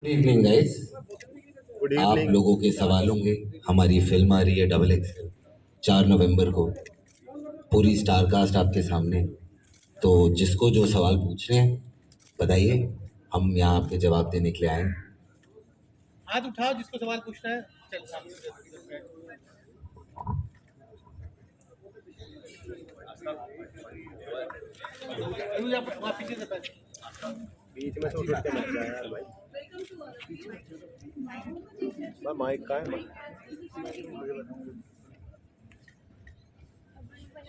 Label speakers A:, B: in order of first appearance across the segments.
A: Good evening guys.
B: Good
A: आप
B: evening.
A: लोगों के सवालों के हमारी फिल्म आ रही है डबल एक्सएल 4 नवंबर को। पूरी स्टार कास्ट आपके सामने। तो जिसको जो सवाल पूछने हैं बताइए, हम यहाँ आपके जवाब देने के लिए आए हैं।
B: हाथ उठाओ जिसको सवाल पूछना है। चल सामने वहाँ पीछे से पहले बीच में से उठ के मत जा यार भाई। माइक का है।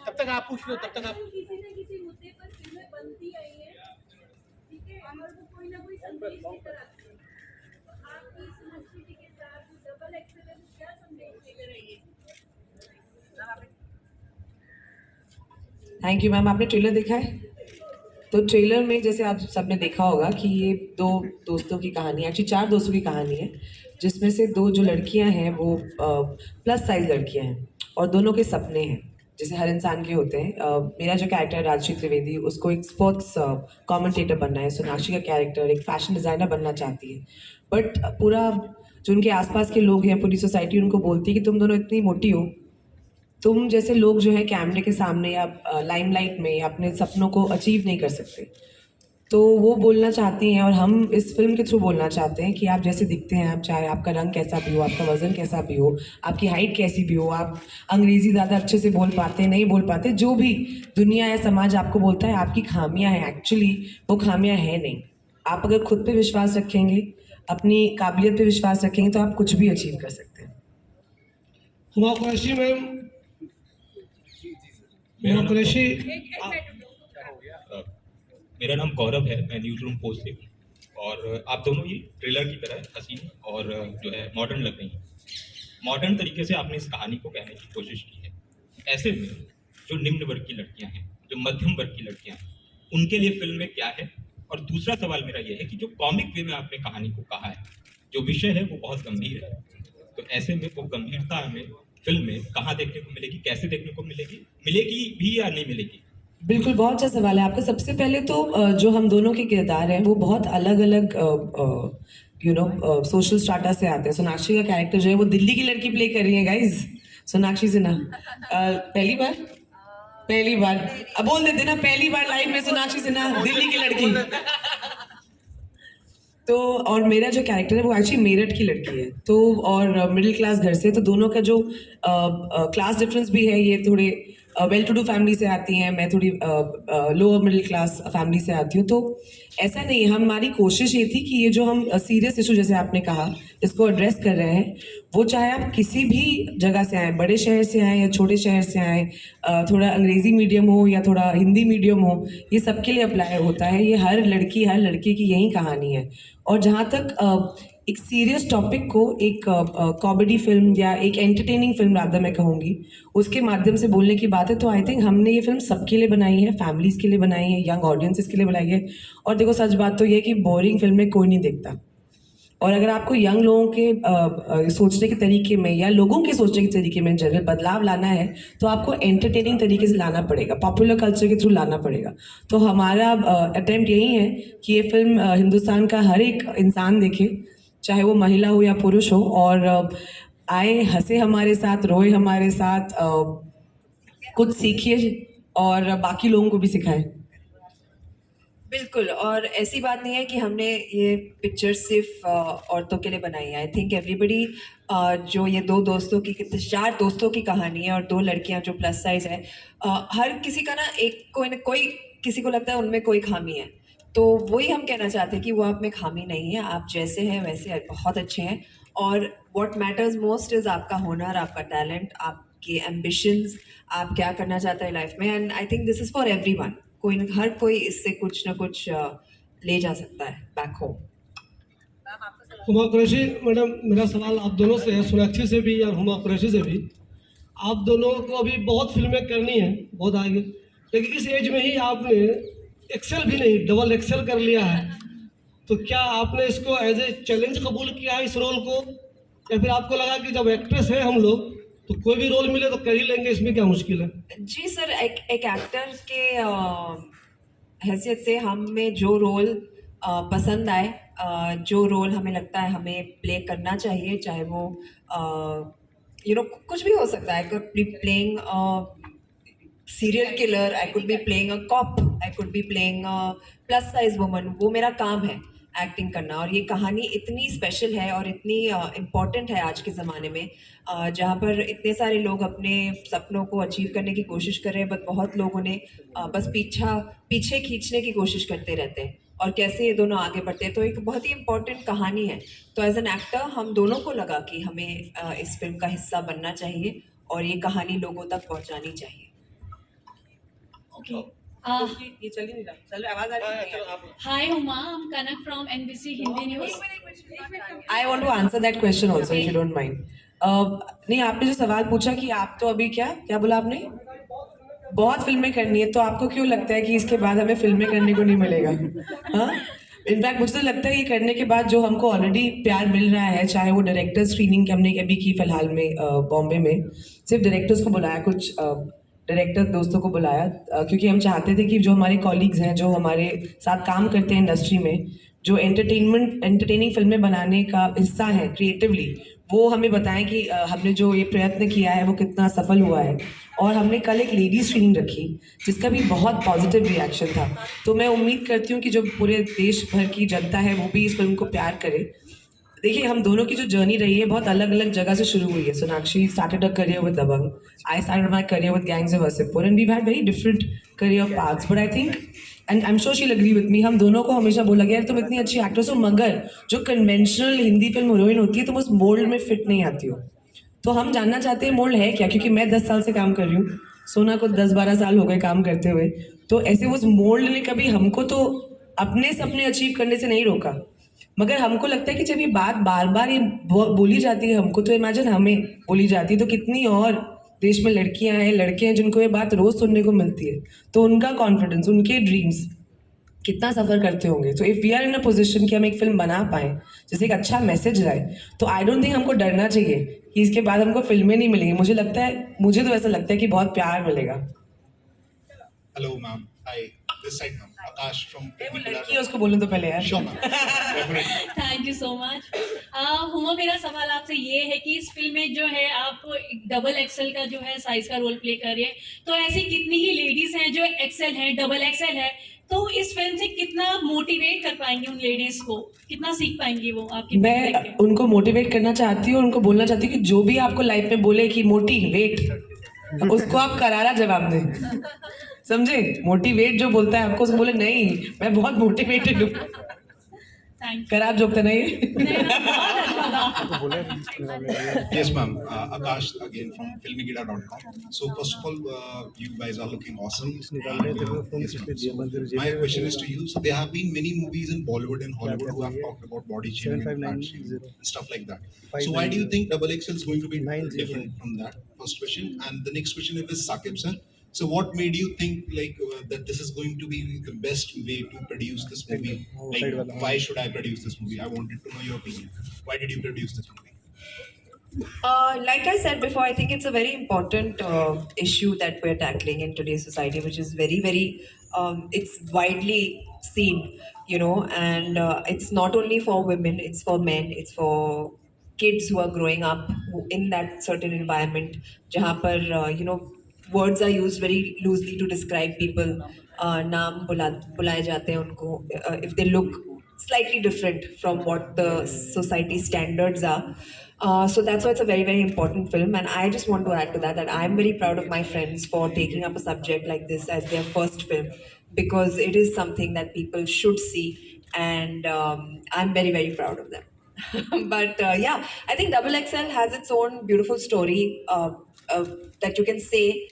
B: तब तक आप पूछ लो, तब तक आप
C: किसी न किसी मुद्दे पर फिल्में बनती आई हैं, ठीक है, और वो कोई ना कोई संदेश लेकर आती है। तो आपकी सोनाक्षी जी के साथ डबल एक्सेलेंस क्या संदेश लेकर आई है?
D: Thank you ma'am. आपने ट्रेलर देखा है? तो ट्रेलर में जैसे आप सबने देखा होगा कि ये दो दोस्तों की कहानी, एक्चुअली 4 दोस्तों की कहानी है, जिसमें से 2 जो लड़कियां हैं वो प्लस साइज लड़कियां हैं और दोनों के सपने हैं जैसे हर इंसान के होते हैं। मेरा जो कैरेक्टर है राजश्री त्रिवेदी, उसको एक स्पोर्ट्स कमेंटेटर बनना है। सोनाक्षी का कैरेक्टर एक फैशन डिज़ाइनर बनना चाहती है, बट पूरा जो उनके आसपास के लोग हैं, पूरी सोसाइटी उनको बोलती है कि तुम दोनों इतनी मोटी हो, तुम जैसे लोग जो है कैमरे के सामने या लाइमलाइट में अपने सपनों को अचीव नहीं कर सकते। तो वो बोलना चाहती हैं और हम इस फिल्म के थ्रू बोलना चाहते हैं कि आप जैसे दिखते हैं, आप चाहे आपका रंग कैसा भी हो, आपका वजन कैसा भी हो, आपकी हाइट कैसी भी हो, आप अंग्रेज़ी ज़्यादा अच्छे से बोल पाते नहीं बोल पाते, जो भी दुनिया या समाज आपको बोलता है आपकी खामियां हैं, एक्चुअली वो खामियां हैं नहीं। आप अगर खुद पे विश्वास रखेंगे, अपनी काबिलियत पे विश्वास रखेंगे, तो आप कुछ भी अचीव कर सकते हैं।
E: हुमा कुरैशी मैम, हुमा कुरैशी
F: मेरा नाम गौरव है, मैं न्यूज़ रूम पोस्ट से हूँ और आप दोनों ही ट्रेलर की तरह हसीन और जो है मॉडर्न लग रही हैं। मॉडर्न तरीके से आपने इस कहानी को कहने की कोशिश की है। ऐसे में जो निम्न वर्ग की लड़कियां हैं, जो मध्यम वर्ग की लड़कियां हैं, उनके लिए फिल्म में क्या है? और दूसरा सवाल मेरा यह है कि जो कॉमिक वे में आपने कहानी को कहा है, जो विषय है वो बहुत गंभीर है, तो ऐसे में वो गंभीरता हमें फिल्म में कहाँ देखने को मिलेगी, कैसे देखने को मिलेगी, मिलेगी भी या नहीं मिलेगी?
D: बिल्कुल, बहुत अच्छा सवाल है आपका। सबसे पहले तो जो हम दोनों के किरदार हैं वो बहुत अलग-अलग सोशल स्ट्राटा से आते हैं। सोनाक्षी का कैरेक्टर जो है वो दिल्ली की लड़की प्ले कर रही है गाइस, सोनाक्षी सिन्हा। पहली बार अब बोल देते ना, पहली बार लाइफ में सोनाक्षी सिन्हा दिल्ली की लड़की। तो और मेरा जो कैरेक्टर है वो एक्चुअली मेरठ की लड़की है, तो और मिडिल क्लास घर से, तो दोनों का जो क्लास डिफरेंस भी है, ये थोड़े वेल टू डू फैमिली से आती हैं, मैं थोड़ी लोअर मिडिल क्लास फैमिली से आती हूँ। तो ऐसा नहीं, हमारी कोशिश ये थी कि ये जो हम सीरियस इशू जैसे आपने कहा इसको एड्रेस कर रहे हैं, वो चाहे आप किसी भी जगह से आएँ, बड़े शहर से आएँ या छोटे शहर से आएँ, थोड़ा अंग्रेज़ी मीडियम हो या थोड़ा हिंदी मीडियम हो, ये सबके लिए अप्लाई होता है। ये हर लड़की हर लड़के की यही कहानी है। और जहाँ तक एक सीरियस टॉपिक को एक कॉमेडी फिल्म या एक एंटरटेनिंग फिल्म रादर मैं कहूँगी, उसके माध्यम से बोलने की बात है, तो आई थिंक हमने ये फिल्म सबके लिए बनाई है, फैमिलीज़ के लिए बनाई है, यंग ऑडियंसेस के लिए बनाई है। और देखो सच बात तो ये है कि बोरिंग फिल्में कोई नहीं देखता, और अगर आपको यंग लोगों के सोचने के तरीके में या लोगों के सोचने के तरीके में जनरल बदलाव लाना है, तो आपको एंटरटेनिंग तरीके से लाना पड़ेगा, पॉपुलर कल्चर के थ्रू लाना पड़ेगा। तो हमारा अटेम्प्ट यही है कि ये फिल्म हिंदुस्तान का हर एक इंसान देखे, चाहे वो महिला हो या पुरुष हो, और आए, हंसे हमारे साथ, रोए हमारे साथ, कुछ सीखिए और बाकी लोगों को भी सिखाएं।
G: बिल्कुल, और ऐसी बात नहीं है कि हमने ये पिक्चर सिर्फ औरतों के लिए बनाई है। आई थिंक एवरीबडी, जो ये 2 दोस्तों की 4 दोस्तों की कहानी है और 2 लड़कियां जो प्लस साइज है, हर किसी का ना कोई किसी को लगता है उनमें कोई खामी है, तो वही हम कहना चाहते हैं कि वो आप में खामी नहीं है, आप जैसे हैं वैसे बहुत अच्छे हैं। और व्हाट मैटर्स मोस्ट इज़ आपका हुनर, आपका टैलेंट, आपके एम्बिशंस, आप क्या करना चाहते हैं लाइफ में। And I think this is for everyone. हर कोई इससे कुछ ना कुछ ले जा सकता है back home.
E: Huma Qureshi madam, मेरा सवाल आप दोनों से है, सोनाक्षी से भी और हुमा कुरैशी से भी। आप दोनों को अभी बहुत फिल्में करनी है, बहुत आगे, लेकिन इस एज में ही आपने एक्सेल भी नहीं डबल एक्सेल कर लिया है, तो क्या आपने इसको एज ए चैलेंज कबूल किया है इस रोल को, या फिर आपको लगा कि जब एक्ट्रेस है हम लोग तो कोई भी रोल मिले तो कर ही लेंगे, इसमें क्या मुश्किल है?
G: जी सर, एक एक्टर के हैसियत से हम में जो रोल पसंद आए, जो रोल हमें लगता है हमें प्ले करना चाहिए, चाहे वो कुछ भी हो सकता है. I could be playing serial killer, I could be playing a cop, I could be playing a plus size woman. वो मेरा काम है एक्टिंग करना. और ये कहानी इतनी स्पेशल है और इतनी इम्पॉर्टेंट है आज के ज़माने में, जहाँ पर इतने सारे लोग अपने सपनों को अचीव करने की कोशिश कर रहे हैं, बट बहुत लोग उन्हें बस पीछे खींचने की कोशिश करते रहते हैं, और कैसे ये दोनों आगे बढ़ते हैं. तो एक बहुत ही इम्पॉर्टेंट कहानी है. तो एज एन एक्टर हम दोनों को लगा कि हमें इस फिल्म का हिस्सा बनना चाहिए और ये कहानी लोगों तक पहुँचानी चाहिए.
H: Okay.
D: ये चल ही नहीं रहा. चलो आवाज आ रही है.
H: Hi Huma, I'm Kanak from NBC Hindi News.
D: I want to answer that question also if you don't mind. नहीं, आपने जो सवाल पूछा कि आप तो अभी क्या बोला आपने? बहुत फिल्में करनी है, तो आपको क्यों लगता है कि इसके बाद हमें फिल्में करने को नहीं मिलेगा? हाँ, इनफैक्ट मुझे तो लगता है ये करने के बाद जो हमको ऑलरेडी प्यार मिल रहा है, चाहे वो डायरेक्टर स्क्रीनिंग की हमने अभी की फिलहाल में बॉम्बे में, सिर्फ डायरेक्टर्स को बुलाया, कुछ डायरेक्टर दोस्तों को बुलाया, क्योंकि हम चाहते थे कि जो हमारे कॉलीग्स हैं, जो हमारे साथ काम करते हैं इंडस्ट्री में, जो एंटरटेनिंग फिल्में बनाने का हिस्सा है क्रिएटिवली, वो हमें बताएं कि हमने जो ये प्रयत्न किया है वो कितना सफल हुआ है. और हमने कल एक लेडी स्क्रीनिंग रखी जिसका भी बहुत पॉजिटिव रिएक्शन था. तो मैं उम्मीद करती हूँ कि जो पूरे देश भर की जनता है वो भी इस फिल्म को प्यार करे. देखिए, हम दोनों की जो जर्नी रही है बहुत अलग अलग जगह से शुरू हुई है. Sonakshi started her career with Dabangg. I started my career with Gangs of Wasseypur, and we've had very different career paths. But I think, and I'm sure she'll agree with me, हम दोनों को हमेशा बोला गया तुम इतनी अच्छी एक्ट्रेस हो, मगर जो कन्वेंशनल हिंदी फिल्म हीरोइन होती है तुम उस मोल्ड में फिट नहीं आती हो. तो हम जानना चाहते हैं मोल्ड है क्या, क्योंकि मैं 10 साल से काम कर रही हूँ, सोना को 10-12 साल हो गए काम करते हुए. तो ऐसे उस मोल्ड ने कभी हमको तो अपने सपने अचीव करने से नहीं रोका, मगर हमको लगता है कि जब ये बात बार बार ये बोली जाती है हमको, तो इमेजिन हमें बोली जाती है तो कितनी और देश में लड़कियां हैं, लड़के हैं जिनको ये बात रोज सुनने को मिलती है. तो उनका कॉन्फिडेंस, उनके ड्रीम्स कितना सफ़र करते होंगे. तो if we are in a position कि हम एक फिल्म बना पाएँ जैसे एक अच्छा मैसेज रहे, तो आई डोंट थिंक हमको डरना चाहिए कि इसके बाद हमको फिल्में नहीं मिलेंगी. मुझे तो ऐसा लगता है कि बहुत प्यार मिलेगा.
I: Hello ma'am, hi, this side ma'am, Akash from
D: वो लड़की है, उसको बोलूं तो पहले यार.
I: Sure ma'am, definitely.
H: Thank you so much. Huma, मेरा सवाल आपसे ये है कि इस फिल्म में जो है आप डबल एक्सेल का जो है साइज का रोल प्ले कर रहे हैं, तो ऐसी कितनी ही लेडीज हैं जो एक्सेल हैं, डबल एक्सेल है, तो इस फिल्म से कितना मोटिवेट कर पाएंगे उन लेडीज को, कितना सीख पाएंगी वो आपकी?
D: मैं उनको मोटिवेट करना चाहती हूँ, उनको बोलना चाहती हूँ कि जो भी आपको लाइफ में बोले कि मोटिवेट, उसको आप करारा जवाब दें. समझे? मोटिवेट जो बोलता है आपको, उसको बोले नहीं मैं बहुत मोटिवेटेड हूँ. खराब जोक था नहीं.
I: Yes ma'am, Akash again from filmygida.com. So first of all, you guys are looking awesome. Yes, ma'am. So my question is to you. So there have been many movies in Bollywood and Hollywood who have talked about body shaming and stuff like that. So why do you think Double XL is going to be different from that? First question. And the next question is Saqib sir. So what made you think that this is going to be the best way to produce this movie? Like why should I produce this movie? I wanted to know your opinion. Why did you produce this movie?
G: Like I said before, I think it's a very important issue that we're tackling in today's society, which is very, very, it's widely seen, and it's not only for women, it's for men, it's for kids who are growing up in that certain environment, jahan par, words are used very loosely to describe people. नाम बुलाए जाते हैं उनको if they look slightly different from what the society standards are. So that's why it's a very, very important film. And I just want to add to that I'm very proud of my friends for taking up a subject like this as their first film, because it is something that people should see, and I'm very, very proud of them. But yeah, I think Double XL has its own beautiful story that you can say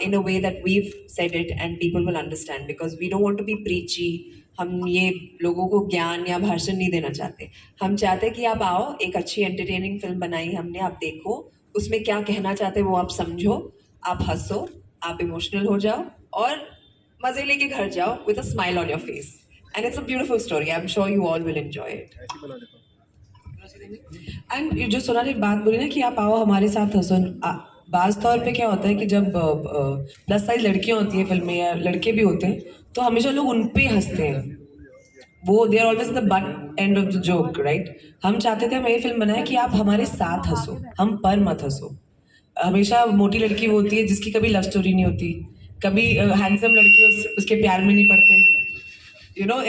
G: in a way that we've said it and people will understand, because we don't want to be preachy. हम ये लोगों को ज्ञान या भाषण नहीं देना चाहते. हम चाहते कि आप आओ, एक अच्छी एंटरटेनिंग फिल्म बनाई हमने, आप देखो उसमें क्या कहना चाहते हैं वो आप समझो, आप हंसो, आप इमोशनल हो जाओ और मजे लेके घर जाओ with a smile on your face. And it's a beautiful story. I'm sure you all will enjoy it.
D: And जो सोना ने बात बोली ना कि आप आओ हमारे साथ हंसो, बाज़ तौर पे क्या होता है कि जब प्लस साइज लड़कियां होती हैं फिल्म में या लड़के भी होते हैं, तो हमेशा लोग उन पे हंसते हैं. वो they are always the butt end of the joke, right? हम चाहते थे, हम ये फिल्म बनाए कि आप हमारे साथ हंसो, हम पर मत हंसो. हमेशा मोटी लड़की वो होती है जिसकी कभी लव स्टोरी नहीं होती, कभी हैंडसम लड़की उसके प्यार में नहीं पड़ते.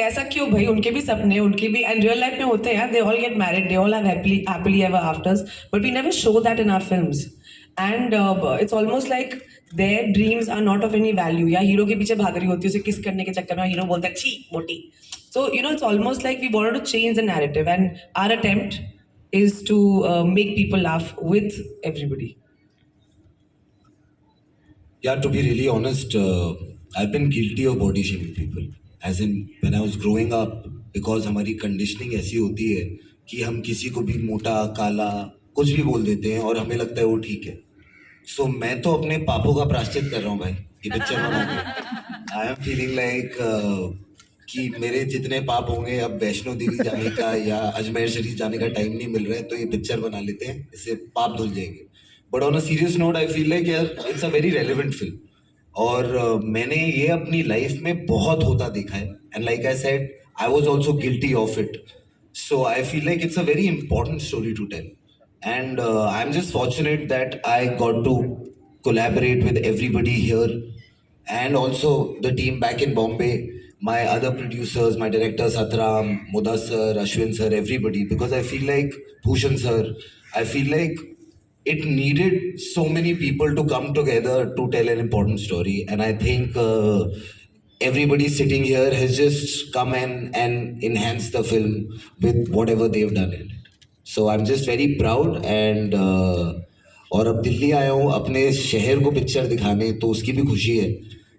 D: ऐसा क्यों भाई? उनके भी सपने, उनके भी एंड रियल लाइफ में होते हैं. They all get married, they all have happily ever afters, but we never show that in our films. And it's almost like their dreams are not of any value. या hero के पीछे भाग रही होती है उसे किस करने के चक्कर में, हीरो बोलता है छी मोटी. So, it's almost like we wanted to change the narrative, and our attempt is to make people laugh with everybody.
A: Yeah, to be really honest, I've been guilty of body shaming people. As in, when I was growing up, because हमारी conditioning ऐसी होती है कि हम किसी को भी मोटा, काला, कुछ भी बोल देते हैं और हमें लगता है वो ठीक है. So मैं तो अपने पापों का प्रायश्चित कर रहा हूँ भाई, ये पिक्चर बना के. I am feeling like कि मेरे जितने पाप होंगे, अब वैष्णो देवी जाने का या अजमेर शरीफ जाने का टाइम नहीं मिल रहा है, तो ये पिक्चर बना लेते हैं, इससे पाप धुल जाएंगे. But on a serious note, I feel like यार it's a very relevant film. और मैंने ये अपनी लाइफ में बहुत होता देखा है, and like I said, I was also guilty of it. So I feel like it's a very important story to tell, and I am just fortunate that I got to collaborate with everybody here, and also the team back in Bombay, my other producers, my director Satram, Mudas sir, Ashwin sir, everybody, because I feel like Bhushan sir, I feel like it needed so many people to come together to tell an important story, and I think everybody sitting here has just come and enhanced the film with whatever they've done in it. So I'm just very proud, and और अब दिल्ली आया हूँ अपने शहर को picture दिखाने, तो उसकी भी खुशी है.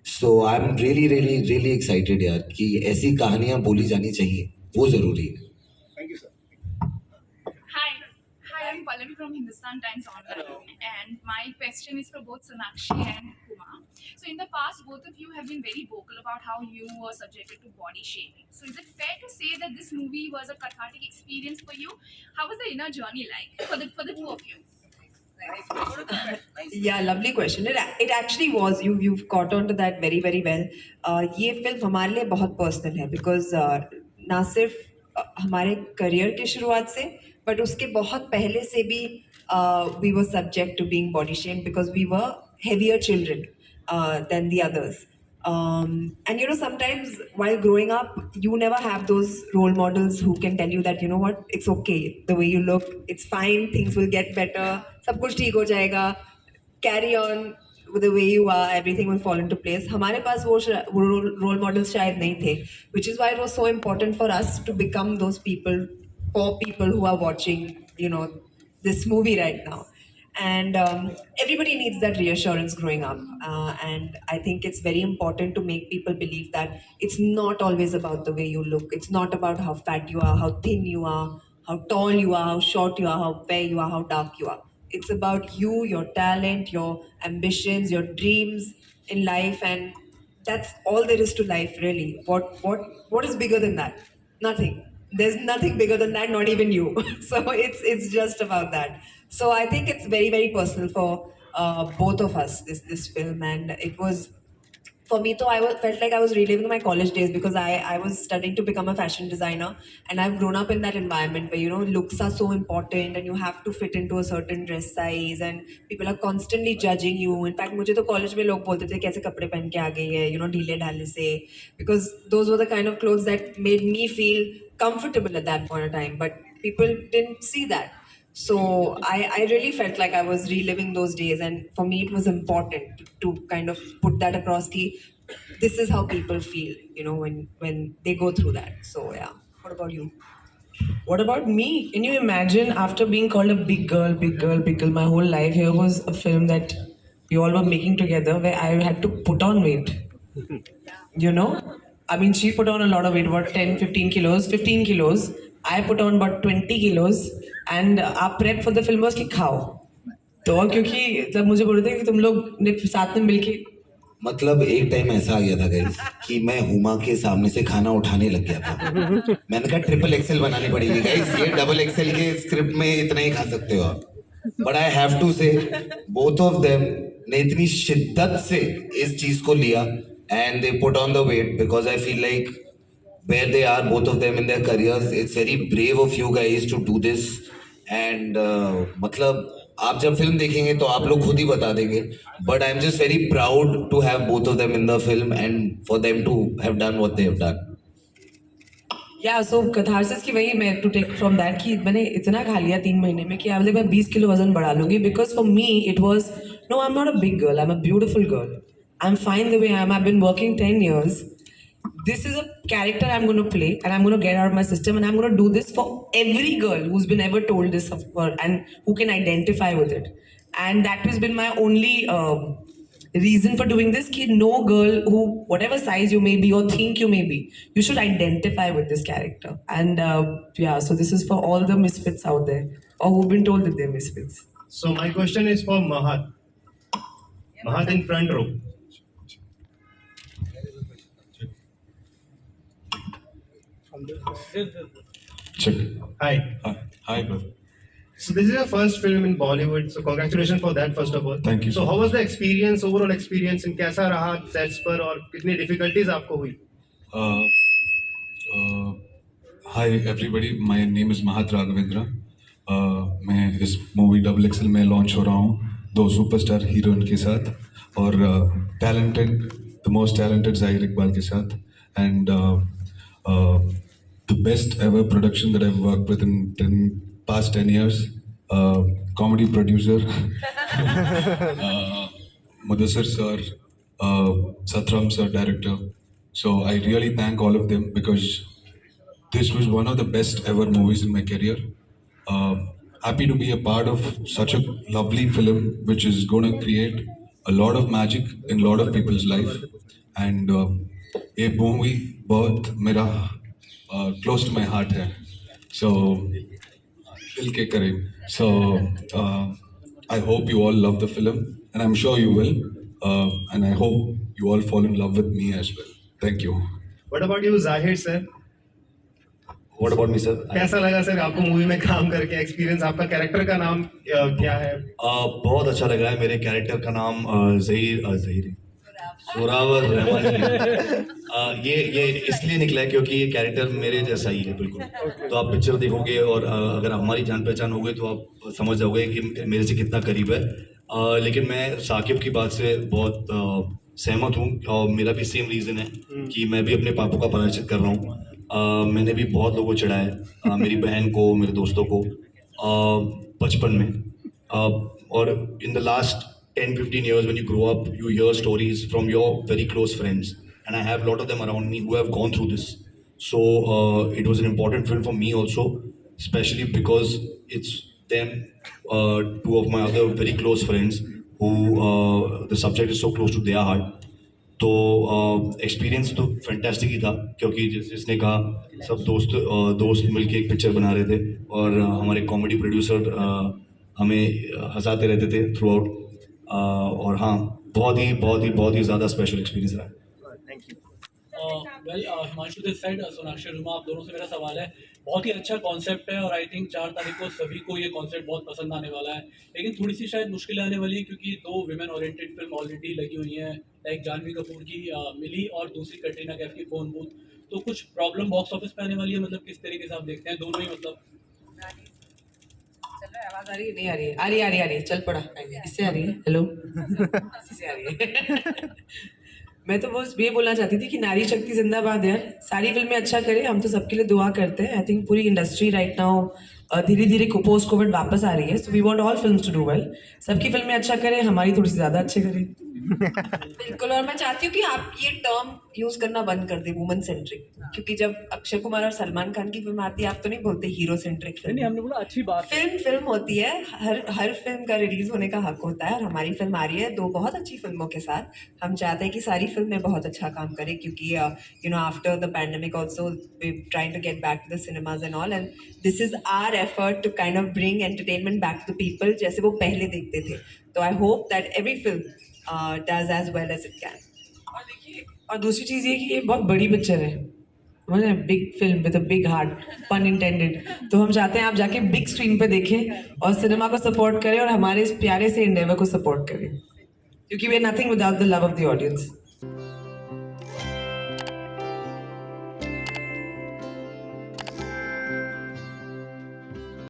A: So I am really really really excited यार कि ऐसी कहानियाँ बोली जानी चाहिए, वो ज़रूरी है.
B: Thank you, sir.
J: Hi, I'm Pallavi from Hindustan Times Online, and my question is for both Sonakshi and Huma. So, in the past, both of you have been very vocal about how you were subjected to body shaming. So, is it fair to say that this movie was a cathartic experience for you? How was the inner journey like for the two of you?
G: Yeah, lovely question. It actually was. You've caught on to that very very well. ये film हमारे लिए बहुत personal है, because ना सिर्फ हमारे career की शुरुआत से, बट उसके बहुत पहले से भी we were subject to being body shamed because we were heavier children than the others. And sometimes while growing up, you never have those role models who can tell you that, what, it's okay, the way you look, it's fine, things will get better, सब कुछ ठीक हो जाएगा, carry on with the way you are, everything will fall into place. हमारे पास वो role models शायद नहीं थे, which is why it was so important for us to become those people for people who are watching, this movie right now. And everybody needs that reassurance growing up, and I think it's very important to make people believe that it's not always about the way you look. It's not about how fat you are, how thin you are, how tall you are, how short you are, how fair you are, how dark you are. It's about you, your talent, your ambitions, your dreams in life, and that's all there is to life, really. What is bigger than that? Nothing. There's nothing bigger than that, not even you. So it's just about that. So I think it's very very personal for both of us, this film, and it was, for me though, felt like I was reliving my college days, because I was studying to become a fashion designer, and I've grown up in that environment where looks are so important and you have to fit into a certain dress size, and people are constantly judging you. In fact, मुझे तो college में लोग बोलते थे कैसे कपड़े पहन के आ गई है, ढीले ढाले से, because those were the kind of clothes that made me feel comfortable at that point of time, but people didn't see that. So I really felt like I was reliving those days, and for me it was important to kind of put that across ki this is how people feel, when they go through that. So yeah, what about you?
D: What about me? Can you imagine, after being called a big girl, my whole life, here was a film that we all were making together where I had to put on weight. I mean, she put on a lot of weight, about 15 kilos. I put on about 20 kilos. And our prep for the film was कि खाओ. तो क्योंकि जब मुझे बोल रहे थे कि तुम लोग ने साथ में मिलके,
A: मतलब एक टाइम ऐसा आ गया था गाइस कि मैं हुमा के सामने से खाना उठाने लग गया था. मैंने कहा ट्रिपल एक्सेल बनानी पड़ेगी गाइस, ये डबल एक्सेल के स्क्रिप्ट में इतना ही खा सकते हो आप. But I have to say both of them ने इतनी शिद्दत से इस चीज को लिया, and they put on the weight, because I feel like where they are, both of them in their careers. It's very brave of you guys to do this. And मतलब आप जब फिल्म देखेंगे तो आप लोग खुद ही बता देंगे. But I'm just very proud to have both of them in the film and for them to have done what they have done.
D: या सो कथारसिस की वही मैं टू टेक फ्रॉम दैट कि मैंने इतना खा लिया 3 महीने में कि अब मैं 20 किलो वजन बढ़ा लूंगी because for me it was no I am not a big girl I am a beautiful girl I am fine the way I am I been working 10 years. This is a character I'm going to play and I'm going to get out of my system and I'm going to do this for every girl who's been ever told this of her and who can identify with it. And that has been my only reason for doing this, ki no girl who, whatever size you may be or think you may be, you should identify with this character. And yeah, so this is for all the misfits out there or who've been told that they're misfits.
B: So my question is for Mahat. Mahat in front row.
K: Check.
B: Hi.
K: Hi, bro.
B: So this is your first film in Bollywood. So congratulations for that first of all.
K: Thank you
B: So
K: so
B: how was the experience, overall experience, and कैसा रहा sets पर और कितनी difficulties आपको हुई?
K: Hi everybody, my name is Mahat Raghavendra. मैं इस movie XXL में लॉन्च हो रहा हूँ 2 सुपरस्टार हीरोइन के साथ और टैलेंटेड द मोस्ट टैलेंटेड ज़ाहिर इकबाल के साथ and the best ever production that I've worked with in past 10 years. Comedy producer, Mudassir sir, Satram sir, director. So I really thank all of them because this was one of the best ever movies in my career. Happy to be a part of such a lovely film which is going to create a lot of magic in a lot of people's life. And ये movie बहुत मेरा close to my heart है. So दिल के करीब. So I hope you all love the film and I'm sure you will. And I hope you all fall in love with me as well. Thank you.
B: What about you, Zahir sir?
A: What about me, sir?
B: कैसा लगा sir आपको movie में काम करके experience? आपका character का नाम क्या है?
L: बहुत अच्छा लगा है. मेरे कैरेक्टर का नाम ज़हीर जोरावर रहमान है. ये इसलिए निकला है क्योंकि ये कैरेक्टर मेरे जैसा ही है बिल्कुल. तो आप पिक्चर देखोगे और अगर हमारी जान पहचान हो गई तो आप समझ जाओगे कि मेरे से कितना करीब है. लेकिन मैं साकिब की बात से बहुत सहमत हूँ और मेरा भी सेम रीज़न है कि मैं भी अपने पापा का परिचित कर रहा हूँ. मैंने भी बहुत लोगों को चढ़ाया, मेरी बहन को, मेरे दोस्तों को बचपन में. और in the last 10-15 years when you grow up, you hear stories from your very close friends, and I have a lot of them around me who have gone through this. So it was an important film for me also, especially because it's them, 2 of my other very close friends who the subject is so close to their heart. तो experience तो fantastic ही था क्योंकि जिसने कहा सब दोस्त मिलके एक पिक्चर बना रहे थे और हमारे कॉमेडी प्रोड्यूसर हमें हंसाते रहते थे थ्रू आउट. और हाँ, बहुत ही ज़्यादा स्पेशल एक्सपीरियंस रहा.
B: Thank you.
M: Well Himanshu this side, Sonakshi Ruma, आप दोनों से मेरा सवाल है. बहुत ही अच्छा कॉन्सेप्ट है और आई थिंक 4 तारीख को सभी को ये कॉन्सेप्ट बहुत पसंद आने वाला है. लेकिन थोड़ी सी शायद मुश्किल आने वाली है क्योंकि 2 विमेन ओरिएंटेड फिल्म ऑलरेडी लगी हुई हैं. लाइक जानवी कपूर की मिली और दूसरी कटरीना कैफ की फोन बूथ. तो कुछ प्रॉब्लम बॉक्स ऑफिस पे आने वाली है, मतलब किस तरीके से आप देखते हैं दोनों ही? मतलब
D: आवाज आ रही है? नहीं आ रही है? आ रही है. चल पड़ा. इससे आ रही है. हेलो. इससे आ रही है. मैं तो बस ये बोलना चाहती थी कि नारी शक्ति जिंदाबाद यार. सारी फिल्में अच्छा करे, हम तो सबके लिए दुआ करते हैं. आई थिंक पूरी इंडस्ट्री राइट नाउ धीरे धीरे पोस्ट कोविड वापस आ रही है. So we want all films to do well. सबकी फिल्में अच्छा करें, हमारी थोड़ी सी ज़्यादा अच्छी करें.
G: बिल्कुल. और मैं चाहती हूँ कि आप ये टर्म यूज करना बंद कर दें, वुमन सेंट्रिक. क्योंकि जब अक्षय कुमार और सलमान खान की फिल्म आती है आप तो नहीं बोलते हीरो सेंट्रिक फिल्म.
B: नहीं, हमने बोला अच्छी बात.
G: फिल्म होती है. हर फिल्म का रिलीज होने का हक होता है और हमारी फिल्म आ रही है 2 बहुत अच्छी फिल्मों के साथ. हम चाहते हैं कि सारी फिल्में बहुत अच्छा काम करें क्योंकि you know after the pandemic also we trying to get back to the cinemas and all, and this is our effort to kind of bring entertainment back to people जैसे वो पहले देखते थे. तो I hope that every film does as well as it can.
D: और देखिए, और दूसरी चीज़ ये कि ये बहुत बड़ी पिक्चर है, मतलब big film with a big heart, पन इंटेंडेड. तो हम चाहते हैं आप जाके बिग स्क्रीन पे देखें और सिनेमा को सपोर्ट करें और हमारे इस प्यारे से इंडेवर को सपोर्ट करें क्योंकि we are nothing without the love of the audience.